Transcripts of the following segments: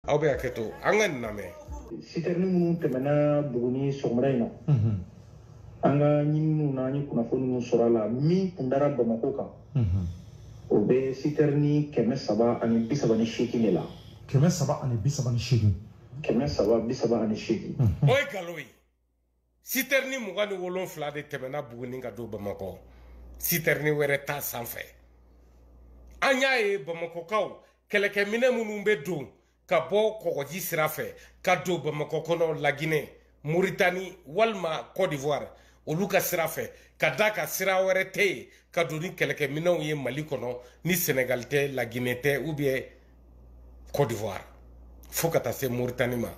aw be aketo anga name siterni munun temena buguni somraino anga nyinu na nyi kuna fonu mun sorala mi kundara Bamako kan o be siterni keme saba ani bisaba ni sheki lela keme saba ani bisaba ni sheki oy galoi siterni mugani wolon fla de temena buguni ga do Bamako siterni were ta sanfɛ anya e Bamako kaw keleke mine munun be don ka bɔ kɔgɔji sira fɛ ka do Bamako kɔnɔ la Guinée Mauritanie walma Côte d'Ivoire olu ka sira fɛ ka da ka sira wɛrɛ tɛ yen ka don ni kɛlɛkɛ minɛnw ye Mali kɔnɔ ni Sénégal tɛ la Guinée tɛ ou bien Côte d'Ivoire fo ka taa se Mauritanie ma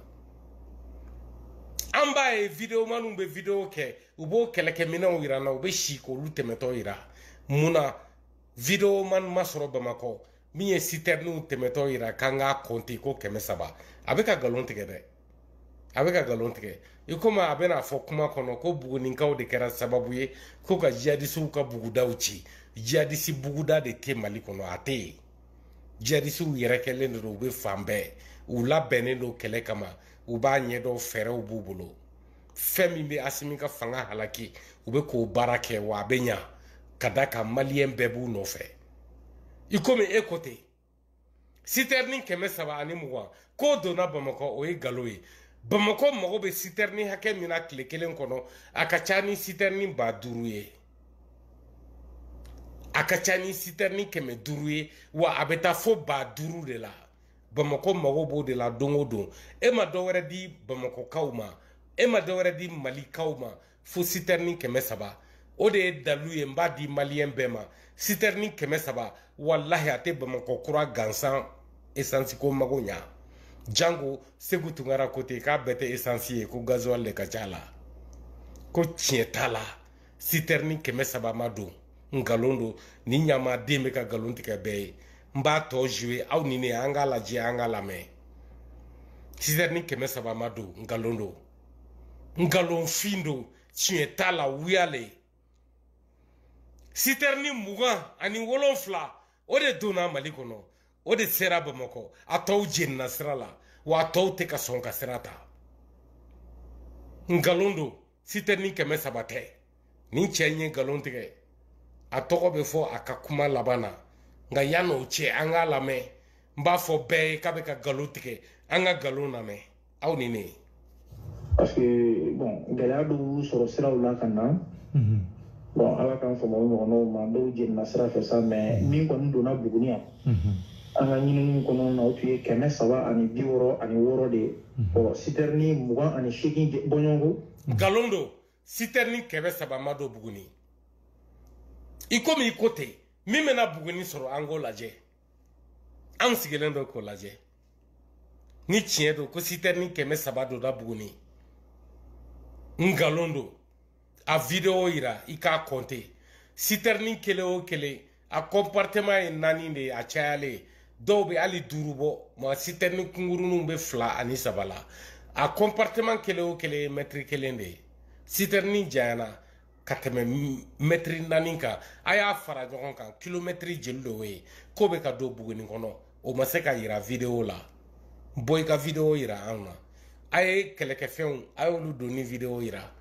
an b'a ye vidéo manw bɛ vidéo kɛ u b'o kɛlɛkɛ minɛnw yira na u bɛ si k'olu tɛmɛtɔ yira munna vidéo man ma sɔrɔ Bamako min ye citernes tɛmɛtɔ yira k'an k'a compter ko 300 a bɛ ka galon tigɛ dɛ a bɛ ka galon tigɛ i komi a bɛna fɔ kuma kɔnɔ ko bugunikaw de kɛra sababu ye ko ka jihadisiw ka bugudaw ci jihadisi buguda de tɛ Mali kɔnɔ a tɛ yen jihadisiw yɛrɛ kɛlen de don u bɛ fan bɛɛ u labɛnnen don kɛlɛ kama u b'a ɲɛdɔn fɛɛrɛw b'u bolo fɛn min bɛ Asimi ka fanga halaki u bɛ k'o baara kɛ wa a bɛ ɲa ka da kan maliyɛn bɛɛ b'u nɔfɛ i komi e ko ten citerni 320 k'o donna Bamako o ye nkalon ye Bamako mago bɛ citerni hakɛ min na tile kelen kɔnɔ a ka ca ni citerni 5000 ye a ka ca ni citerni 500 ye wa a bɛ taa fo 5000 de la Bamako mago b'o de la don o don e ma dɔ wɛrɛ di Bamakokaw ma e ma dɔ wɛrɛ di Malikaw ma fo citerni 300 o de ye dalu ye n b'a di maliyɛn bɛɛ ma citerni 300 wallahi a tɛ Bamako kura gansan essence ko mago ɲa jango Segu Tunkara ko ten k'a bɛɛ tɛ essence ye ko gasoil de ka ca la ko tiɲɛ t'a la citerni 300 ma don nkalon don ni ɲamaden bɛ ka nkalon tigɛ bɛɛ ye n b'a tɔ jouer aw ni ne an k'a lajɛ an k'a lamɛn citerni 300 ma don nkalon don nkalonfin don tiɲɛ t'a la wuyale citerni 20 ani 7 o de donna Mali kɔnɔ o de sera Bamako a tɔw jenina sira la wa a tɔw tɛ ka sɔn ka sira ta nkalon don citerni 300 tɛ ni cɛ in ye nkalon tigɛ a tɔgɔ bɛ fɔ a ka kuma laban na nka yan'o cɛ an k'a lamɛn n b'a fɔ bɛɛ ye k'a bɛ ka nkalon tigɛ an ka nkalon lamɛn aw ni ne. parce que bon gɛlɛya dɔw sɔrɔ siraw la ka na bon ala k'an faamu o ɲɔgɔnnaw ma dɔw jenina sira fɛ sa mais min kɔni donna Buguni yan an ka ɲininiw kɔnɔ na o tun ye 366 de ye ɔ citerni 28 bɔɲɔgɔnko nkalon don citerni 300 ma don Buguni i komi i ko ten min bɛna Buguni sɔrɔ an k'o lajɛ an sigilen don k'o lajɛ ni tiɲɛ don ko citerni 300 donna Buguni nkalon don a vidéo yira i k'a compter citerni kelen o kelen a comportement ye 4 de ye a cayalen dɔw bɛ hali 5 bɔ ma citerni kunkuruninw bɛ 2 ani 3 la a comportement kelen o kelen ye mètre 1 de ye citerni janyana ka tɛmɛ mètre 4 kan a y'a fara ɲɔgɔn kan kilomètre joli de y'o ye k'o bɛ ka don Buguni kɔnɔ o ma se ka yira vidéo la bɔ i ka vidéo yira an na a ye kɛlɛkɛfɛnw a y'olu don ni vidéo yira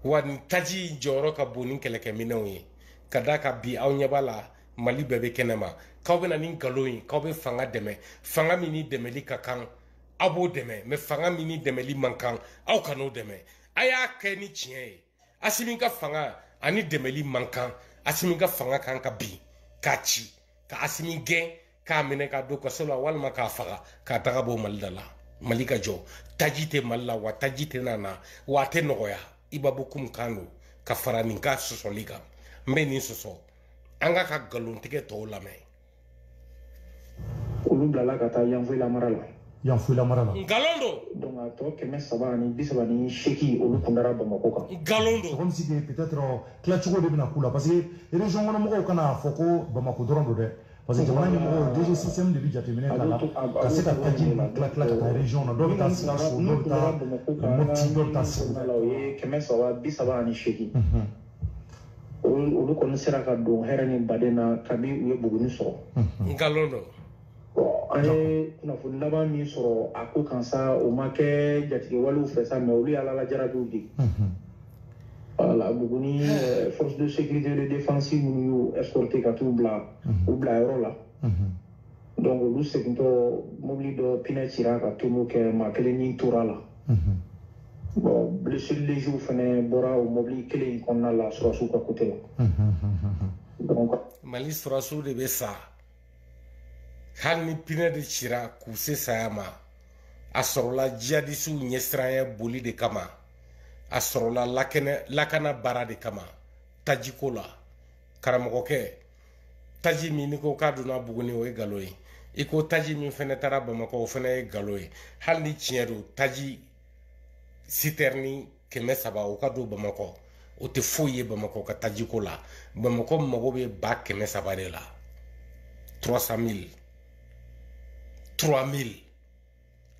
wa nin taji jɔyɔrɔ ka bon ni kɛlɛkɛminɛnw ye ka da ka bi aw ɲɛ b'a la Mali bɛɛ bɛ kɛnɛma k'aw bɛna ni nkalon ye k'aw bɛ fanga dɛmɛ fanga min ni dɛmɛli ka kan aw b'o dɛmɛ mais fanga min ni dɛmɛli man kan aw kan'o dɛmɛ a y'a kɛ ni tiɲɛ ye Asimi ka fanga ani dɛmɛli man kan Asimi ka fanga kan ka bin k'a ci ka Asimi gɛn k'a minɛ k'a don kaso la walima k'a faga k'a taga bɔ Mali da la Mali ka jɔ taji tɛ Mali la wa taji tɛ na wa a tɛ nɔgɔya Ibabu kum kan don ka fara nin ka sɔsɔli kan n bɛ nin sɔsɔ an ka nkalon tigɛ tɔw lamɛn olu bilala ka taa Yanfoyila mara la nkalon don donc a tɔ 338 olu kun dara Bamako kan nkalon don comme si peut-être tilacogo de bɛna k'u la parce que région kɔnɔ mɔgɔw kana fɔ ko Bamako dɔrɔn don dɛ parce que jamana ɲɛmɔgɔw DG système de bɛ jateminɛ k'a la ka se ka taji tila ka taa région na dɔw bɛ taa Sikaso dɔw bɛ taa Mopti dɔw bɛ taa Segu o ye 338 olu kɔni sera ka don hɛrɛ ni baden na kabi u ye Buguni sɔrɔ nkalon don bon an ye kunnafoni laban min sɔrɔ a ko kan sa o ma kɛ jatigɛwalew fɛ sa mais olu ye ala lajarabiw de voilà Buguni force de sécurité de défense minnu y'u escorté ka t'u bila u bila yɔrɔ la donc olu segintɔ mobili dɔ pinɛ cira ka tomo kɛ maa kelen ni tora la bon blessure léger fɛnɛ bɔra o mobili kelen in kɔnɔna la surasiw ka côté la donc Mali surasiw de bɛ sa hali ni pinɛ de cira k'u se saya ma a sɔrɔla jihadisiw ɲɛsiranya boli de kama a sɔrɔla lakana baara de kama tajiko la karamɔgɔkɛ taji min ni ko k'a donna Buguni o ye nkalon ye i ko taji min fɛnɛ taara Bamakɔ o fɛnɛ ye nkalon ye hali ni tiɲɛ don taji citerne 300 o ka don Bamakɔ o tɛ foyi ye Bamakɔ ka tajiko la Bamakɔ mago bɛ 300,000 de la 300,000 3,000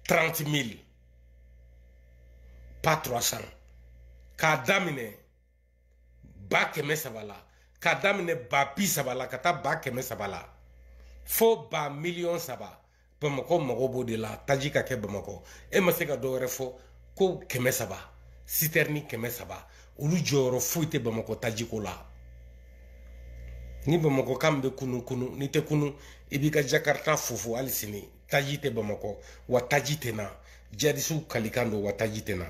30,000 pas 300 k'a daminɛ 300,000 la k'a daminɛ 30,000 la ka taa 300,000 la fo 1,300,000 Bamakɔ mago b'o de la taji ka kɛ Bamakɔ e ma se ka dɔ wɛrɛ fɔ ko 300 citerne 300 olu jɔyɔrɔ foyi tɛ Bamakɔ tajiko la ni Bamakɔ kan bɛ kunu ni tɛ kunu i b'i ka Jakarta fofo hali sini taji tɛ Bamakɔ wa taji tɛ na jihadisiw kalikan don wa taji tɛ na